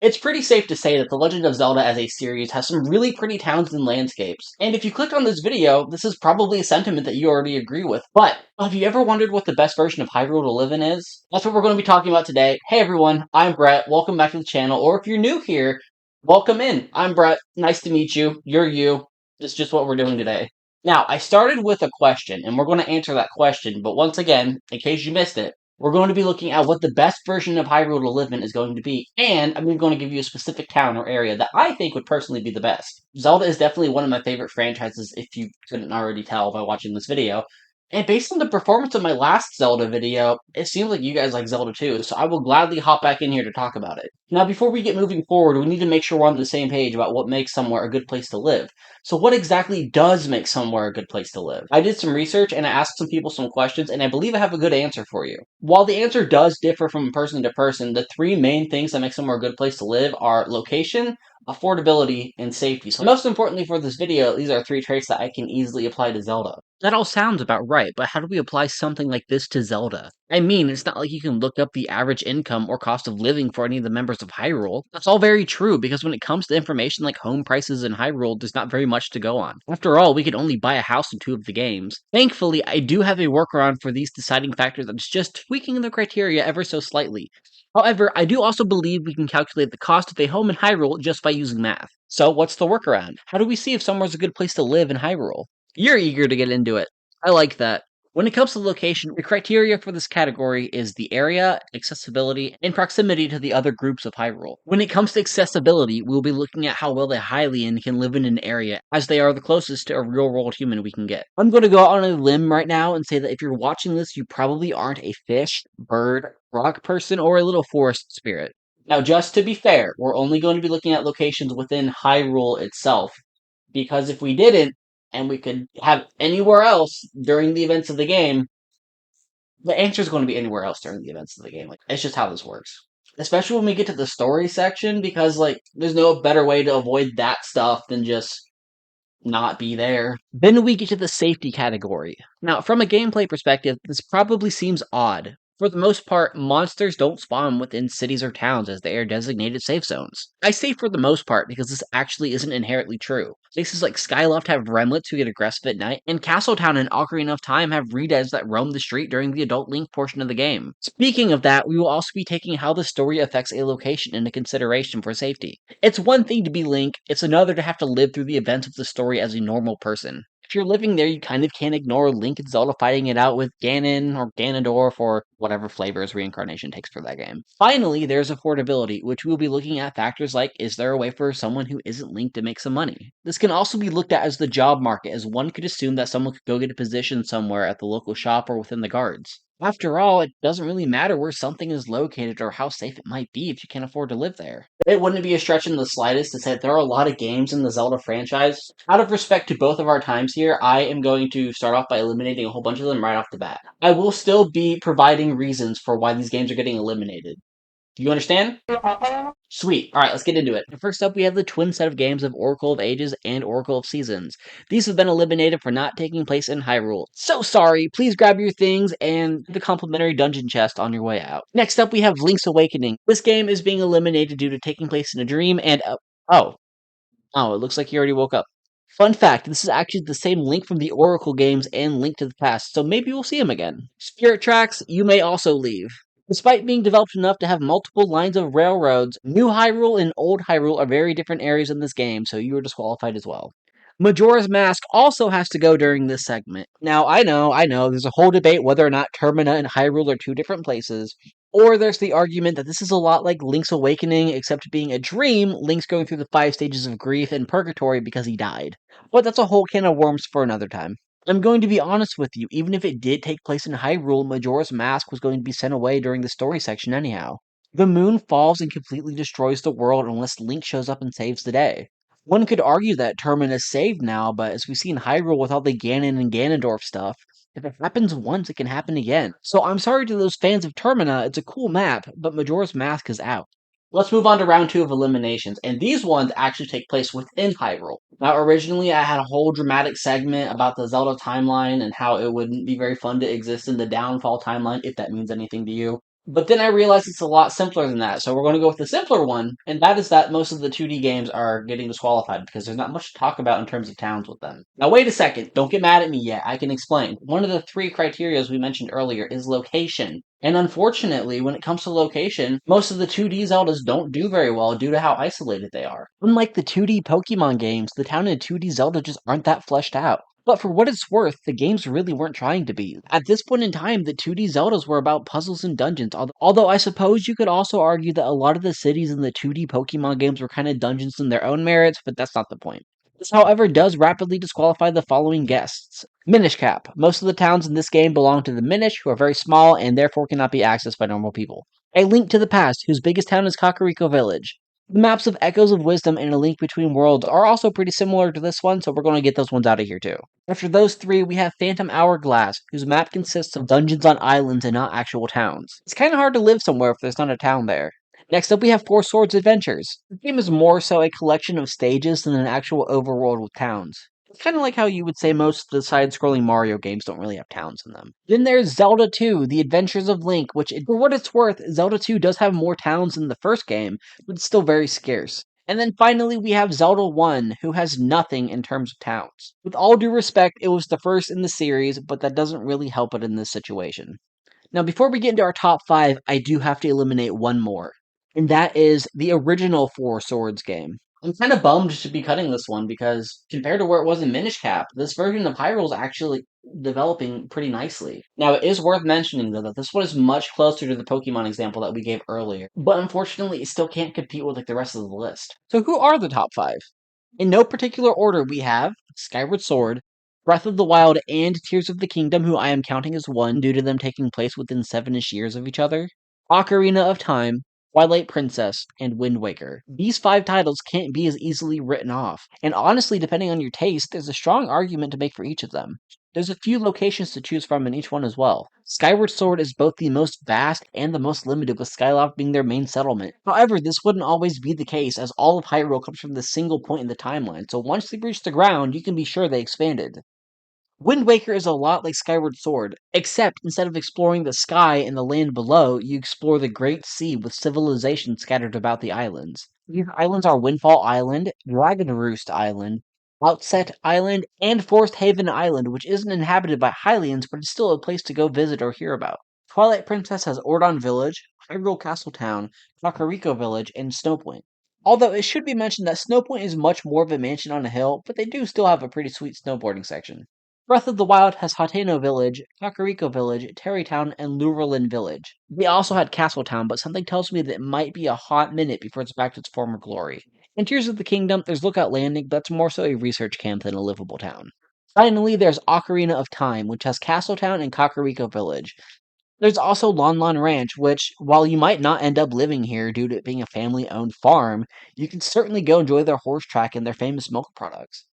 It's pretty safe to say that The Legend of Zelda as a series has some really pretty towns and landscapes. And if you clicked on this video, this is probably a sentiment that you already agree with. But have you ever wondered what the best version of Hyrule to live in is? That's what we're going to be talking about today. Hey everyone, I'm Brett. Welcome back to the channel. Or if you're new here, welcome in. I'm Brett. Nice to meet you. You're you. It's just what we're doing today. Now, I started with a question, and we're going to answer that question. But once again, in case you missed it, we're going to be looking at what the best version of Hyrule to live in is going to be, and I'm going to give you a specific town or area that I think would personally be the best. Zelda is definitely one of my favorite franchises, if you couldn't already tell by watching this video. And based on the performance of my last Zelda video, it seems like you guys like Zelda too, so I will gladly hop back in here to talk about it. Now, before we get moving forward, we need to make sure we're on the same page about what makes somewhere a good place to live. So what exactly does make somewhere a good place to live? I did some research and I asked some people some questions, and I believe I have a good answer for you. While the answer does differ from person to person, the three main things that make somewhere a good place to live are location, affordability, and safety. So most importantly for this video, these are three traits that I can easily apply to Zelda. That all sounds about right, but how do we apply something like this to Zelda? I mean, it's not like you can look up the average income or cost of living for any of the members of Hyrule. That's all very true, because when it comes to information like home prices in Hyrule, there's not very much to go on. After all, we could only buy a house in two of the games. Thankfully, I do have a workaround for these deciding factors that's just tweaking the criteria ever so slightly. However, I do also believe we can calculate the cost of a home in Hyrule just by using math. So, what's the workaround? How do we see if somewhere's a good place to live in Hyrule? You're eager to get into it. I like that. When it comes to location, the criteria for this category is the area, accessibility, and proximity to the other groups of Hyrule. When it comes to accessibility, we'll be looking at how well the Hylian can live in an area, as they are the closest to a real-world human we can get. I'm going to go out on a limb right now and say that if you're watching this, you probably aren't a fish, bird, rock person, or a little forest spirit. Now, just to be fair, we're only going to be looking at locations within Hyrule itself, because if we didn't, and we could have anywhere else during the events of the game, the answer is going to be anywhere else during the events of the game. Like, it's just how this works. Especially when we get to the story section, because like there's no better way to avoid that stuff than just not be there. Then we get to the safety category. Now, from a gameplay perspective, this probably seems odd. For the most part, monsters don't spawn within cities or towns as they are designated safe zones. I say for the most part because this actually isn't inherently true. Places like Skyloft have remlets who get aggressive at night, and Castletown and Ocarina of Time have rededs that roam the street during the adult Link portion of the game. Speaking of that, we will also be taking how the story affects a location into consideration for safety. It's one thing to be Link, it's another to have to live through the events of the story as a normal person. If you're living there, you kind of can't ignore Link and Zelda fighting it out with Ganon or Ganondorf or whatever flavor his reincarnation takes for that game. Finally, there's affordability, which we'll be looking at factors like, is there a way for someone who isn't Link to make some money? This can also be looked at as the job market, as one could assume that someone could go get a position somewhere at the local shop or within the guards. After all, it doesn't really matter where something is located or how safe it might be if you can't afford to live there. It wouldn't be a stretch in the slightest to say that there are a lot of games in the Zelda franchise. Out of respect to both of our times here, I am going to start off by eliminating a whole bunch of them right off the bat. I will still be providing reasons for why these games are getting eliminated. Do you understand? Sweet. Alright, let's get into it. First up, we have the twin set of games of Oracle of Ages and Oracle of Seasons. These have been eliminated for not taking place in Hyrule. So sorry, please grab your things and the complimentary dungeon chest on your way out. Next up, we have Link's Awakening. This game is being eliminated due to taking place in a dream and... oh, it looks like you already woke up. Fun fact, this is actually the same Link from the Oracle games and Link to the Past, so maybe we'll see him again. Spirit Tracks, you may also leave. Despite being developed enough to have multiple lines of railroads, New Hyrule and Old Hyrule are very different areas in this game, so you are disqualified as well. Majora's Mask also has to go during this segment. Now, I know, there's a whole debate whether or not Termina and Hyrule are two different places, or there's the argument that this is a lot like Link's Awakening, except being a dream, Link's going through the 5 stages of grief and purgatory because he died. But that's a whole can of worms for another time. I'm going to be honest with you, even if it did take place in Hyrule, Majora's Mask was going to be sent away during the story section anyhow. The moon falls and completely destroys the world unless Link shows up and saves the day. One could argue that Termina is saved now, but as we see in Hyrule with all the Ganon and Ganondorf stuff, if it happens once, it can happen again. So I'm sorry to those fans of Termina, it's a cool map, but Majora's Mask is out. Let's move on to round 2 of eliminations, and these ones actually take place within Hyrule. Now, originally I had a whole dramatic segment about the Zelda timeline and how it wouldn't be very fun to exist in the Downfall timeline, if that means anything to you. But then I realized it's a lot simpler than that, so we're going to go with the simpler one, and that is that most of the 2D games are getting disqualified because there's not much to talk about in terms of towns with them. Now, wait a second, don't get mad at me yet, I can explain. One of the three criterias we mentioned earlier is location. And unfortunately, when it comes to location, most of the 2D Zeldas don't do very well due to how isolated they are. Unlike the 2D Pokemon games, the town in 2D Zelda just aren't that fleshed out. But for what it's worth, the games really weren't trying to be. At this point in time, the 2D Zeldas were about puzzles and dungeons, although I suppose you could also argue that a lot of the cities in the 2D Pokemon games were kind of dungeons in their own merits, but that's not the point. This, however, does rapidly disqualify the following guests. Minish Cap. Most of the towns in this game belong to the Minish, who are very small and therefore cannot be accessed by normal people. A Link to the Past, whose biggest town is Kakariko Village. The maps of Echoes of Wisdom and A Link Between Worlds are also pretty similar to this one, so we're going to get those ones out of here too. After those three, we have Phantom Hourglass, whose map consists of dungeons on islands and not actual towns. It's kind of hard to live somewhere if there's not a town there. Next up, we have Four Swords Adventures. The game is more so a collection of stages than an actual overworld with towns. It's kind of like how you would say most of the side-scrolling Mario games don't really have towns in them. Then there's Zelda 2, The Adventures of Link, which, for what it's worth, Zelda 2 does have more towns than the first game, but it's still very scarce. And then finally, we have Zelda 1, who has nothing in terms of towns. With all due respect, it was the first in the series, but that doesn't really help it in this situation. Now, before we get into our top 5, I do have to eliminate one more, and that is the original Four Swords game. I'm kind of bummed to be cutting this one because compared to where it was in Minish Cap, this version of Hyrule is actually developing pretty nicely. Now, it is worth mentioning, though, that this one is much closer to the Pokemon example that we gave earlier, but unfortunately, it still can't compete with like the rest of the list. So, who are the top 5? In no particular order, we have Skyward Sword, Breath of the Wild, and Tears of the Kingdom, who I am counting as one due to them taking place within 7-ish years of each other, Ocarina of Time, Twilight Princess, and Wind Waker. These 5 titles can't be as easily written off, and honestly, depending on your taste, there's a strong argument to make for each of them. There's a few locations to choose from in each one as well. Skyward Sword is both the most vast and the most limited, with Skyloft being their main settlement. However, this wouldn't always be the case, as all of Hyrule comes from this single point in the timeline, so once they reach the ground, you can be sure they expanded. Wind Waker is a lot like Skyward Sword, except instead of exploring the sky and the land below, you explore the Great Sea with civilization scattered about the islands. These islands are Windfall Island, Dragon Roost Island, Outset Island, and Forest Haven Island, which isn't inhabited by Hylians, but is still a place to go visit or hear about. Twilight Princess has Ordon Village, Hyrule Castle Town, Kakariko Village, and Snowpoint. Although it should be mentioned that Snowpoint is much more of a mansion on a hill, but they do still have a pretty sweet snowboarding section. Breath of the Wild has Hateno Village, Kakariko Village, Terrytown, and Lurelin Village. They also had Castletown, but something tells me that it might be a hot minute before it's back to its former glory. In Tears of the Kingdom, there's Lookout Landing, but that's more so a research camp than a livable town. Finally, there's Ocarina of Time, which has Castletown and Kakariko Village. There's also Lon Lon Ranch, which, while you might not end up living here due to it being a family-owned farm, you can certainly go enjoy their horse track and their famous milk products.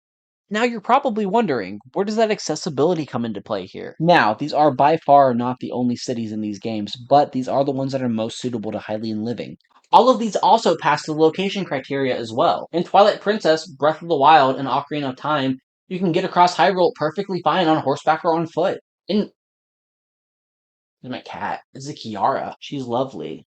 Now you're probably wondering, where does that accessibility come into play here? Now, these are by far not the only cities in these games, but these are the ones that are most suitable to Hylian living. All of these also pass the location criteria as well. In Twilight Princess, Breath of the Wild, and Ocarina of Time, you can get across Hyrule perfectly fine on horseback or on foot. And there's my cat. This is Kiara. She's lovely.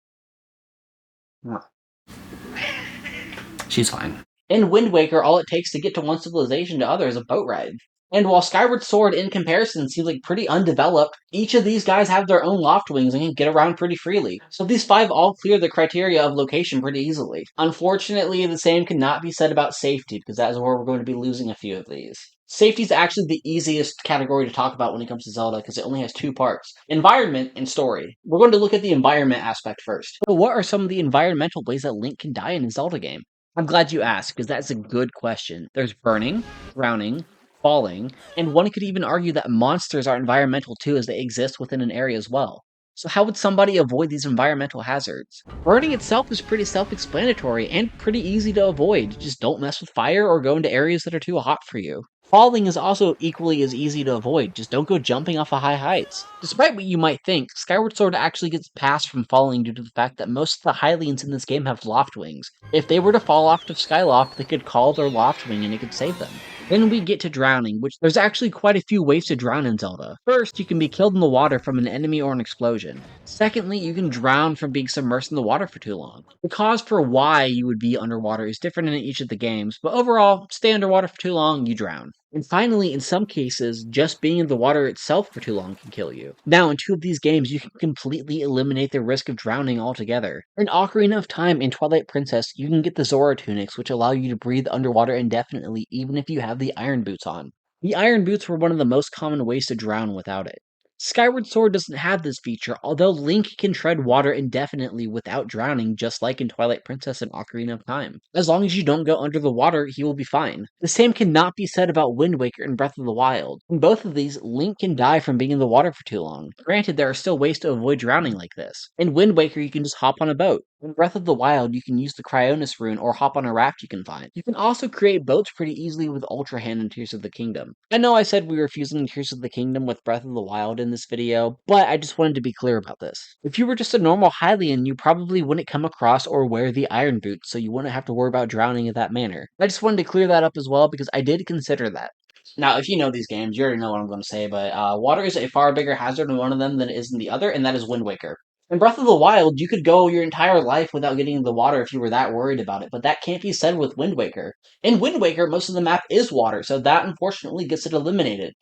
She's fine. In Wind Waker, all it takes to get to one civilization to other is a boat ride. And while Skyward Sword, in comparison, seems like pretty undeveloped, each of these guys have their own loft wings and can get around pretty freely. So these 5 all clear the criteria of location pretty easily. Unfortunately, the same cannot be said about safety, because that is where we're going to be losing a few of these. Safety is actually the easiest category to talk about when it comes to Zelda, because it only has 2 parts: environment and story. We're going to look at the environment aspect first. So what are some of the environmental ways that Link can die in a Zelda game? I'm glad you asked, because that's a good question. There's burning, drowning, falling, and one could even argue that monsters are environmental too, as they exist within an area as well. So how would somebody avoid these environmental hazards? Burning itself is pretty self-explanatory and pretty easy to avoid. Just don't mess with fire or go into areas that are too hot for you. Falling is also equally as easy to avoid, just don't go jumping off of high heights. Despite what you might think, Skyward Sword actually gets passed from falling due to the fact that most of the Hylians in this game have loft wings. If they were to fall off of Skyloft, they could call their loft wing and it could save them. Then we get to drowning, which there's actually quite a few ways to drown in Zelda. First, you can be killed in the water from an enemy or an explosion. Secondly, you can drown from being submersed in the water for too long. The cause for why you would be underwater is different in each of the games, but overall, stay underwater for too long, you drown. And finally, in some cases, just being in the water itself for too long can kill you. Now, in two of these games, you can completely eliminate the risk of drowning altogether. In Ocarina of Time and Twilight Princess, you can get the Zora tunics, which allow you to breathe underwater indefinitely even if you have the iron boots on. The iron boots were one of the most common ways to drown without it. Skyward Sword doesn't have this feature, although Link can tread water indefinitely without drowning, just like in Twilight Princess and Ocarina of Time. As long as you don't go under the water, he will be fine. The same cannot be said about Wind Waker and Breath of the Wild. In both of these, Link can die from being in the water for too long. Granted, there are still ways to avoid drowning like this. In Wind Waker, you can just hop on a boat. In Breath of the Wild, you can use the Cryonis rune or hop on a raft you can find. You can also create boats pretty easily with Ultra Hand and Tears of the Kingdom. I know I said we were fusing Tears of the Kingdom with Breath of the Wild in this video, but I just wanted to be clear about this. If you were just a normal Hylian, you probably wouldn't come across or wear the Iron Boots, so you wouldn't have to worry about drowning in that manner. I just wanted to clear that up as well because I did consider that. Now, if you know these games, you already know what I'm going to say, but water is a far bigger hazard in one of them than it is in the other, and that is Wind Waker. In Breath of the Wild, you could go your entire life without getting in the water if you were that worried about it, but that can't be said with Wind Waker. In Wind Waker, most of the map is water, so that unfortunately gets it eliminated.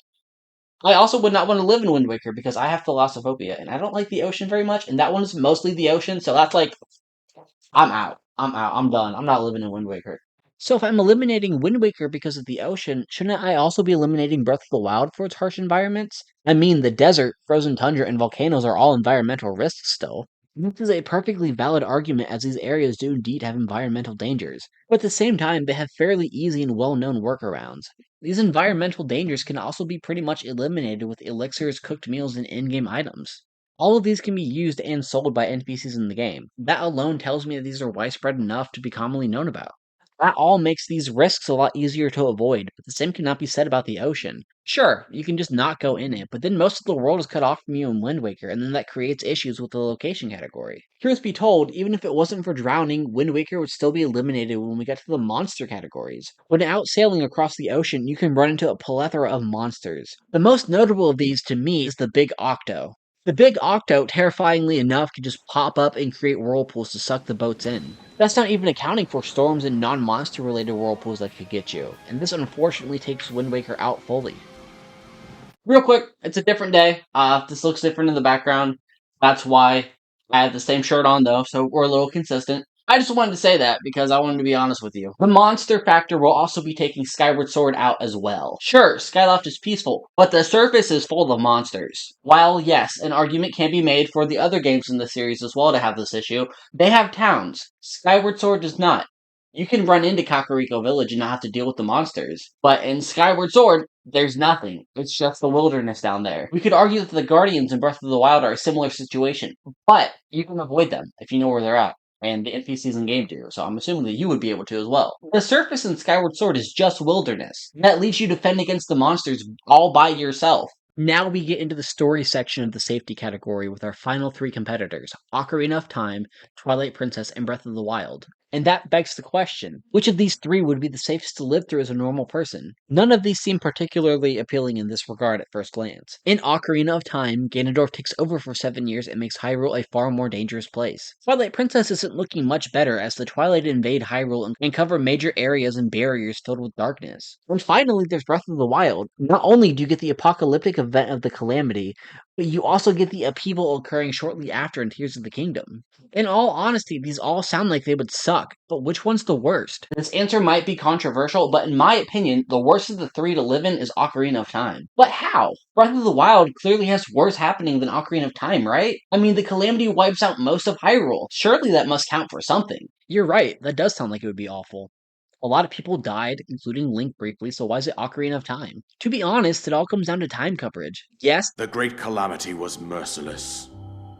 I also would not want to live in Wind Waker because I have thalassophobia, and I don't like the ocean very much, and that one's mostly the ocean, so that's like, I'm out. I'm out. I'm done. I'm not living in Wind Waker. So if I'm eliminating Wind Waker because of the ocean, shouldn't I also be eliminating Breath of the Wild for its harsh environments? I mean, the desert, frozen tundra, and volcanoes are all environmental risks still. This is a perfectly valid argument as these areas do indeed have environmental dangers, but at the same time they have fairly easy and well-known workarounds. These environmental dangers can also be pretty much eliminated with elixirs, cooked meals, and in-game items. All of these can be used and sold by NPCs in the game. That alone tells me that these are widespread enough to be commonly known about. That all makes these risks a lot easier to avoid, but the same cannot be said about the ocean. Sure, you can just not go in it, but then most of the world is cut off from you in Wind Waker, and then that creates issues with the location category. Truth be told, even if it wasn't for drowning, Wind Waker would still be eliminated when we get to the monster categories. When out sailing across the ocean, you can run into a plethora of monsters. The most notable of these to me is the Big Octo. The Big Octo, terrifyingly enough, can just pop up and create whirlpools to suck the boats in. That's not even accounting for storms and non-monster related whirlpools that could get you, and this unfortunately takes Wind Waker out fully. Real quick, it's a different day. This looks different in the background. That's why I have the same shirt on though, so we're a little consistent. I just wanted to say that because I wanted to be honest with you. The monster factor will also be taking Skyward Sword out as well. Sure, Skyloft is peaceful, but the surface is full of monsters. While, yes, an argument can be made for the other games in the series as well to have this issue, they have towns. Skyward Sword does not. You can run into Kakariko Village and not have to deal with the monsters. But in Skyward Sword, there's nothing. It's just the wilderness down there. We could argue that the Guardians in Breath of the Wild are a similar situation, but you can avoid them if you know where they're at. And the NPCs in game do, so I'm assuming that you would be able to as well. The surface in Skyward Sword is just wilderness. That leaves you to fend against the monsters all by yourself. Now we get into the story section of the safety category with our final three competitors, Ocarina of Time, Twilight Princess, and Breath of the Wild. And that begs the question, which of these three would be the safest to live through as a normal person? None of these seem particularly appealing in this regard at first glance. In Ocarina of Time, Ganondorf takes over for 7 years and makes Hyrule a far more dangerous place. Twilight Princess isn't looking much better as the Twilight invade Hyrule and cover major areas and barriers filled with darkness. And finally, there's Breath of the Wild. Not only do you get the apocalyptic event of the Calamity, but you also get the upheaval occurring shortly after in Tears of the Kingdom. In all honesty, these all sound like they would suck, but which one's the worst? This answer might be controversial, but in my opinion, the worst of the three to live in is Ocarina of Time. But how? Breath of the Wild clearly has worse happening than Ocarina of Time, right? I mean, the Calamity wipes out most of Hyrule. Surely that must count for something. You're right, that does sound like it would be awful. A lot of people died, including Link briefly, so why is it Ocarina of Time? To be honest, it all comes down to time coverage. Yes, The Great Calamity was merciless.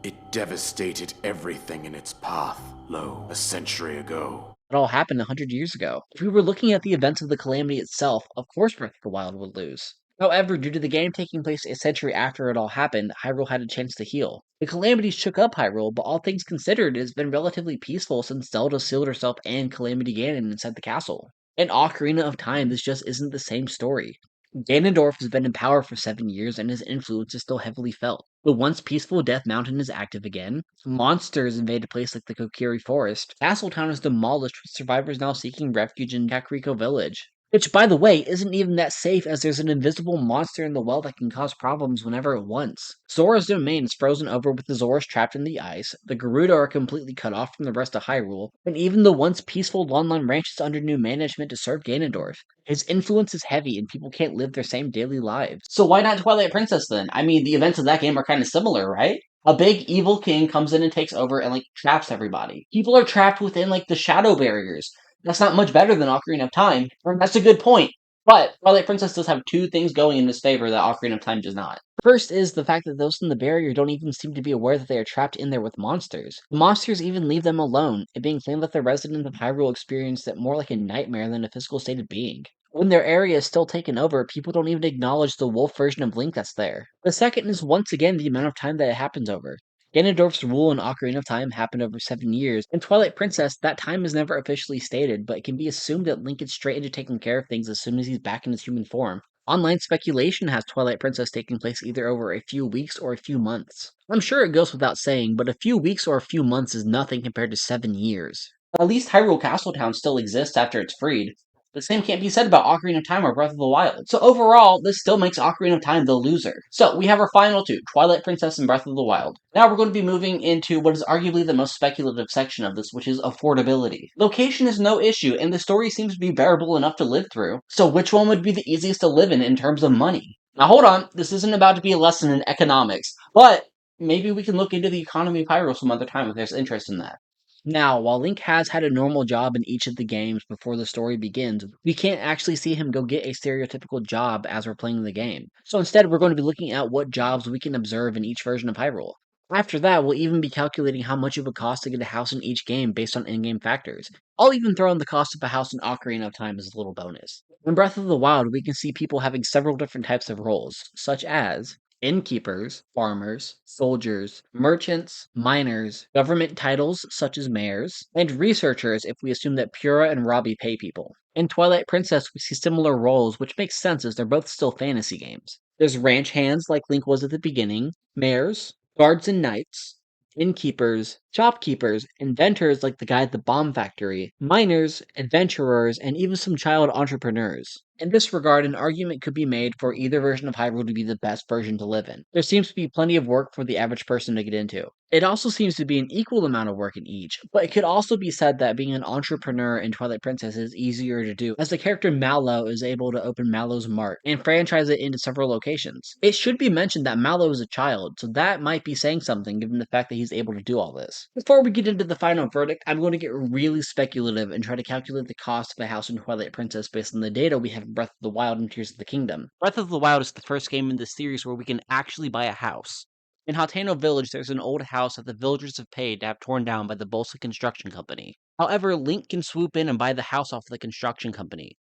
It devastated everything in its path, lo, a century ago. it all happened 100 years ago. If we were looking at the events of the Calamity itself, of course Breath of the Wild would lose. However, due to the game taking place a century after it all happened, Hyrule had a chance to heal. The Calamities shook up Hyrule, but all things considered, it has been relatively peaceful since Zelda sealed herself and Calamity Ganon inside the castle. In Ocarina of Time, this just isn't the same story. Ganondorf has been in power for 7 years and his influence is still heavily felt. The once peaceful Death Mountain is active again. Monsters invade a place like the Kokiri Forest. Castletown is demolished with survivors now seeking refuge in Kakariko Village. Which, by the way, isn't even that safe as there's an invisible monster in the well that can cause problems whenever it wants. Zora's domain is frozen over with the Zoras trapped in the ice, the Gerudo are completely cut off from the rest of Hyrule, and even the once peaceful Lon Ranch is under new management to serve Ganondorf. His influence is heavy and people can't live their same daily lives. So why not Twilight Princess then? I mean, the events of that game are kind of similar, right? A big evil king comes in and takes over and traps everybody. People are trapped within the shadow barriers. That's not much better than Ocarina of Time. And that's a good point. But Twilight Princess does have two things going in his favor that Ocarina of Time does not. First is the fact that those in the barrier don't even seem to be aware that they are trapped in there with monsters. The monsters even leave them alone, it being claimed that the residents of Hyrule experience it more like a nightmare than a physical state of being. When their area is still taken over, people don't even acknowledge the wolf version of Link that's there. The second is once again the amount of time that it happens over. Ganondorf's rule in Ocarina of Time happened over 7 years. In Twilight Princess, that time is never officially stated, but it can be assumed that Link gets straight into taking care of things as soon as he's back in his human form. Online speculation has Twilight Princess taking place either over a few weeks or a few months. I'm sure it goes without saying, but a few weeks or a few months is nothing compared to 7 years. At least Hyrule Castletown still exists after it's freed. The same can't be said about Ocarina of Time or Breath of the Wild. So overall, this still makes Ocarina of Time the loser. So we have our final two, Twilight Princess and Breath of the Wild. Now we're going to be moving into what is arguably the most speculative section of this, which is affordability. Location is no issue, and the story seems to be bearable enough to live through. So which one would be the easiest to live in terms of money? Now hold on, this isn't about to be a lesson in economics, but maybe we can look into the economy of Hyrule some other time if there's interest in that. Now, while Link has had a normal job in each of the games before the story begins, we can't actually see him go get a stereotypical job as we're playing the game. So instead, we're going to be looking at what jobs we can observe in each version of Hyrule. After that, we'll even be calculating how much of a cost to get a house in each game based on in-game factors. I'll even throw in the cost of a house in Ocarina of Time as a little bonus. In Breath of the Wild, we can see people having several different types of roles, such as innkeepers, farmers, soldiers, merchants, miners, government titles such as mayors, and researchers if we assume that Pura and Robbie pay people. In Twilight Princess, we see similar roles, which makes sense as they're both still fantasy games. There's ranch hands like Link was at the beginning, mayors, guards and knights, innkeepers, shopkeepers, inventors like the guy at the bomb factory, miners, adventurers, and even some child entrepreneurs. In this regard, an argument could be made for either version of Hyrule to be the best version to live in. There seems to be plenty of work for the average person to get into. It also seems to be an equal amount of work in each, but it could also be said that being an entrepreneur in Twilight Princess is easier to do, as the character Mallow is able to open Mallow's Mart and franchise it into several locations. It should be mentioned that Mallow is a child, so that might be saying something given the fact that he's able to do all this. Before we get into the final verdict, I'm going to get really speculative and try to calculate the cost of a house in Twilight Princess based on the data we have in Breath of the Wild and Tears of the Kingdom. Breath of the Wild is the first game in this series where we can actually buy a house. In Hateno Village, there's an old house that the villagers have paid to have torn down by the Bolsa Construction Company. However, Link can swoop in and buy the house off the construction company.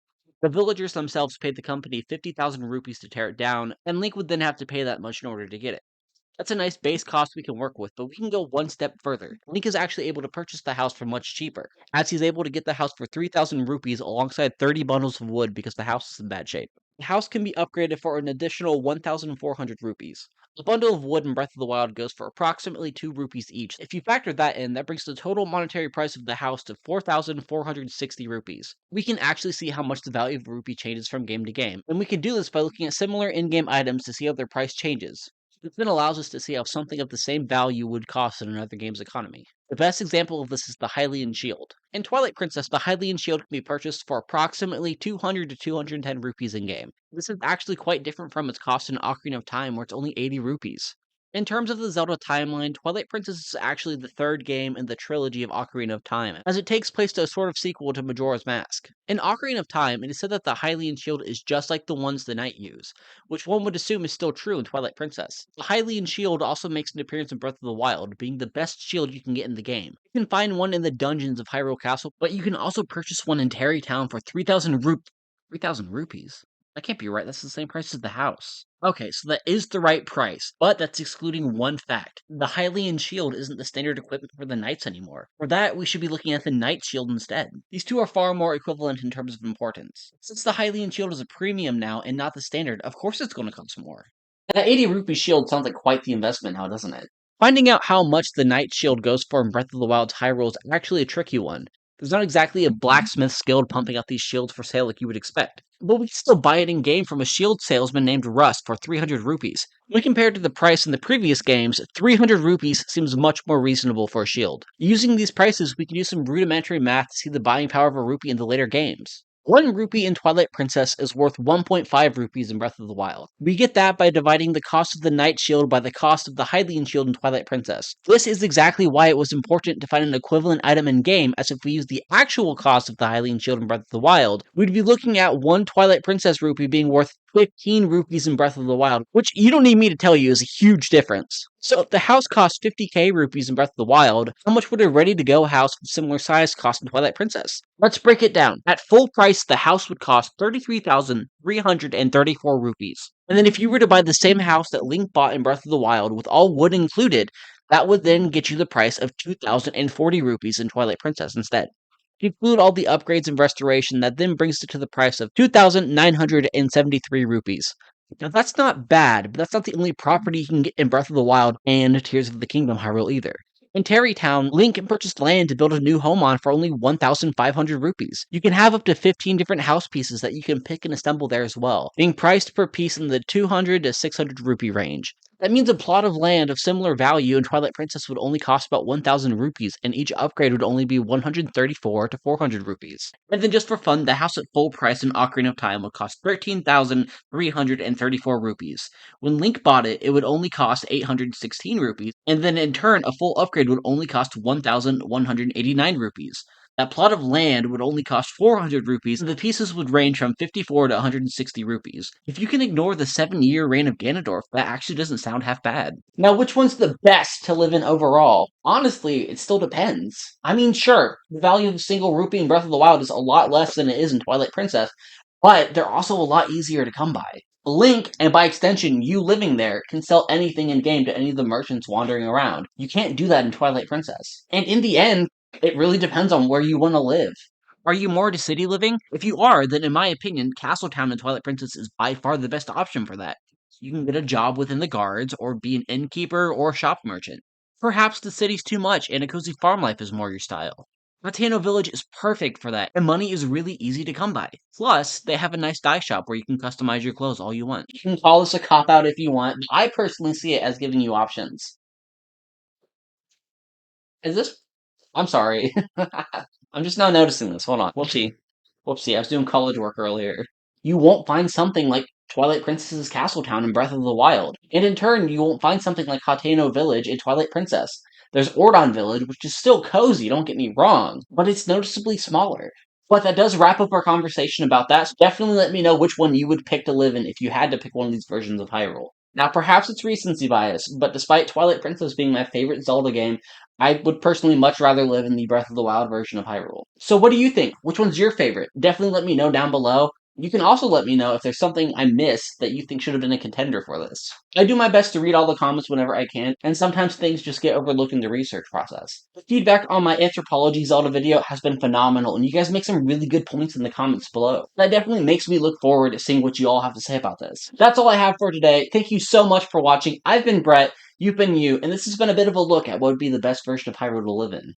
The villagers themselves paid the company 50,000 rupees to tear it down, and Link would then have to pay that much in order to get it. That's a nice base cost we can work with, but we can go one step further. Link is actually able to purchase the house for much cheaper, as he's able to get the house for 3,000 rupees alongside 30 bundles of wood because the house is in bad shape. The house can be upgraded for an additional 1,400 rupees. A bundle of wood in Breath of the Wild goes for approximately 2 rupees each. If you factor that in, that brings the total monetary price of the house to 4,460 rupees. We can actually see how much the value of a rupee changes from game to game, and we can do this by looking at similar in-game items to see how their price changes. This then allows us to see how something of the same value would cost in another game's economy. The best example of this is the Hylian Shield. In Twilight Princess, the Hylian Shield can be purchased for approximately 200 to 210 rupees in-game. This is actually quite different from its cost in Ocarina of Time, where it's only 80 rupees. In terms of the Zelda timeline, Twilight Princess is actually the third game in the trilogy of Ocarina of Time, as it takes place to a sort of sequel to Majora's Mask. In Ocarina of Time, it is said that the Hylian Shield is just like the ones the Knight use, which one would assume is still true in Twilight Princess. The Hylian Shield also makes an appearance in Breath of the Wild, being the best shield you can get in the game. You can find one in the dungeons of Hyrule Castle, but you can also purchase one in Terry Town for 3,000 rupees. That can't be right. That's the same price as the house. Okay, so that is the right price, but that's excluding one fact. The Hylian shield isn't the standard equipment for the knights anymore. For that, we should be looking at the knight shield instead. These two are far more equivalent in terms of importance. Since the Hylian shield is a premium now and not the standard, of course it's going to cost more. And that 80 rupee shield sounds like quite the investment now, doesn't it? Finding out how much the Knight Shield goes for in Breath of the Wild's Hyrule is actually a tricky one. There's not exactly a blacksmith guild pumping out these shields for sale like you would expect. But we can still buy it in game from a shield salesman named Rust for 300 rupees. When compared to the price in the previous games, 300 rupees seems much more reasonable for a shield. Using these prices, we can do some rudimentary math to see the buying power of a rupee in the later games. 1 rupee in Twilight Princess is worth 1.5 rupees in Breath of the Wild. We get that by dividing the cost of the Knight Shield by the cost of the Hylian Shield in Twilight Princess. This is exactly why it was important to find an equivalent item in game, as if we use the actual cost of the Hylian Shield in Breath of the Wild, we'd be looking at 1 Twilight Princess rupee being worth 15 rupees in Breath of the Wild, which you don't need me to tell you is a huge difference. So if the house cost 50k rupees in Breath of the Wild, how much would a ready-to-go house with similar size cost in Twilight Princess? Let's break it down. At full price, the house would cost 33,334 rupees. And then if you were to buy the same house that Link bought in Breath of the Wild with all wood included, that would then get you the price of 2,040 rupees in Twilight Princess instead. If you include all the upgrades and restoration, that then brings it to the price of 2,973 rupees. Now that's not bad, but that's not the only property you can get in Breath of the Wild and Tears of the Kingdom Hyrule either. In Terrytown, Link purchased land to build a new home on for only 1,500 rupees. You can have up to 15 different house pieces that you can pick and assemble there as well, being priced per piece in the 200 to 600 rupee range. That means a plot of land of similar value in Twilight Princess would only cost about 1,000 rupees, and each upgrade would only be 134 to 400 rupees. And then just for fun, the house at full price in Ocarina of Time would cost 13,334 rupees. When Link bought it, it would only cost 816 rupees, and then in turn, a full upgrade would only cost 1,189 rupees. That plot of land would only cost 400 rupees, and the pieces would range from 54 to 160 rupees. If you can ignore the 7-year reign of Ganondorf, that actually doesn't sound half bad. Now, which one's the best to live in overall? Honestly, it still depends. I mean, sure, the value of a single rupee in Breath of the Wild is a lot less than it is in Twilight Princess, but they're also a lot easier to come by. Link, and by extension, you living there, can sell anything in game to any of the merchants wandering around. You can't do that in Twilight Princess. And in the end, it really depends on where you want to live. Are you more to city living? If you are, then in my opinion, Castletown in Twilight Princess is by far the best option for that. You can get a job within the guards, or be an innkeeper or shop merchant. Perhaps the city's too much, and a cozy farm life is more your style. Latino Village is perfect for that, and money is really easy to come by. Plus, they have a nice dye shop where you can customize your clothes all you want. You can call this a cop-out if you want, but I personally see it as giving you options. Is this? I'm sorry. I'm just now noticing this. Hold on. Whoopsie. Whoopsie. I was doing college work earlier. You won't find something like Twilight Princess's Castletown in Breath of the Wild. And in turn, you won't find something like Hateno Village in Twilight Princess. There's Ordon Village, which is still cozy, don't get me wrong, but it's noticeably smaller. But that does wrap up our conversation about that, so definitely let me know which one you would pick to live in if you had to pick one of these versions of Hyrule. Now, perhaps it's recency bias, but despite Twilight Princess being my favorite Zelda game, I would personally much rather live in the Breath of the Wild version of Hyrule. So what do you think? Which one's your favorite? Definitely let me know down below. You can also let me know if there's something I missed that you think should have been a contender for this. I do my best to read all the comments whenever I can, and sometimes things just get overlooked in the research process. The feedback on my Anthropology Zelda video has been phenomenal, and you guys make some really good points in the comments below. That definitely makes me look forward to seeing what you all have to say about this. That's all I have for today. Thank you so much for watching. I've been Brett, you've been you, and this has been a bit of a look at what would be the best version of Hyrule to live in.